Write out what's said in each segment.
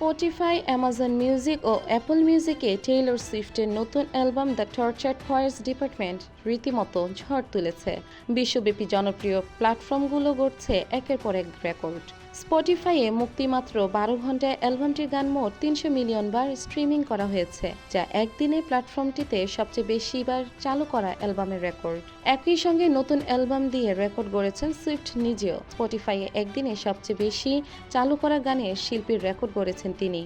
Spotify, Amazon music ও Apple মিউজিকে Taylor সুইফটের নতুন album the tortured voice department রীতিমতো ঝড় তুলেছে। বিশ্বব্যাপী জনপ্রিয় প্ল্যাটফর্মগুলো গড়ছে একের পর এক রেকর্ড। স্পটিফাইয়ে মুক্তিমাত্র ১২ ঘন্টায় অ্যালবামটির গান মোট ৩০০ মিলিয়ন বার স্ট্রিমিং করা হয়েছে, যা একদিনে প্ল্যাটফর্মটিতে সবচেয়ে বেশি বার চালু করা অ্যালবামের রেকর্ড। একই সঙ্গে নতুন অ্যালবাম দিয়ে রেকর্ড গড়েছেন সুইফট নিজেও। স্পটিফাইয়ে একদিনে সবচেয়ে বেশি চালু করা গানের শিল্পীর রেকর্ড গড়েছেন তিনি।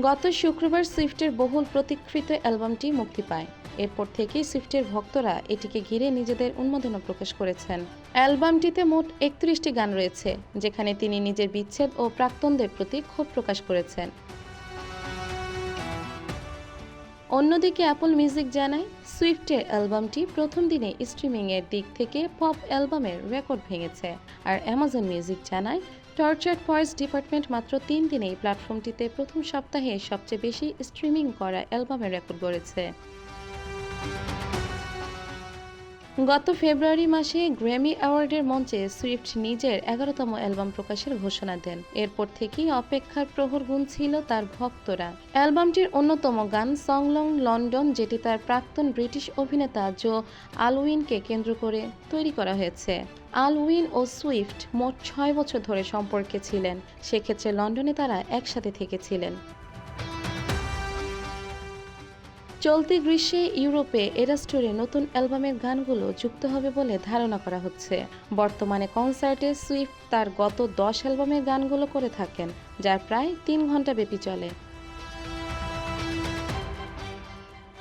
গত শুক্রবার সুইফটের বহুল প্রতীক্ষিত অ্যালবামটি মুক্তি পায়। এরপর থেকেই সুইফটের ভক্তরা এটিকে ঘিরে নিজেদের উন্মাদনা প্রকাশ করেছেন। অ্যালবামটিতে মোট ৩১টি গান রয়েছে, যেখানে তিনি নিজের বিচ্ছেদ ও প্রাক্তনদের প্রতি ক্ষোভ প্রকাশ করেছেন। অন্যদিকে অ্যাপল মিউজিক জানায়, সুইফটের অ্যালবামটি প্রথম দিনে স্ট্রিমিংয়ের দিক থেকে পপ অ্যালবামের রেকর্ড ভেঙেছে। আর অ্যামাজন মিউজিক জানায়, টর্চার্ড ভয়েস ডিপার্টমেন্ট মাত্র ৩ দিনেই প্ল্যাটফর্মটিতে প্রথম সপ্তাহে সবচেয়ে বেশি স্ট্রিমিং করা অ্যালবামের রেকর্ড গড়েছে। গত ফেব্রুয়ারি মাসে গ্র্যামি অ্যাওয়ার্ডের মঞ্চে সুইফট নিজের ১১তম অ্যালবাম প্রকাশের ঘোষণা দেন। এরপর থেকেই অপেক্ষার প্রহর গুনছিল তার ভক্তরা। অ্যালবামটির অন্যতম গান সং লং লন্ডন, যেটি তার প্রাক্তন ব্রিটিশ অভিনেতা জো আলউইনকে কেন্দ্র করে তৈরি করা হয়েছে। আলউইন ও সুইফট মোট ৬ বছর ধরে সম্পর্কে ছিলেন, সেক্ষেত্রে লন্ডনে তারা একসাথে থেকেছিলেন। চলতি গ্রীষ্মে ইউরোপে এরাস ট্যুরে নতুন অ্যালবামের গানগুলো যুক্ত হবে বলে ধারণা করা হচ্ছে। বর্তমানে কনসার্টে সুইফট তার গত ১০ অ্যালবামের গানগুলো করে থাকেন, যার প্রায় ৩ ঘন্টা ব্যাপী চলে।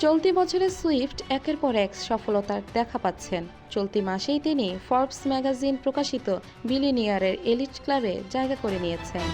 চলতি বছরে সুইফট একের পর এক সফলতার দেখা পাচ্ছেন। চলতি মাসেই তিনি ফর্বস ম্যাগাজিন প্রকাশিত বিলিয়নিয়ারের এলিট ক্লাবে জায়গা করে নিয়েছেন।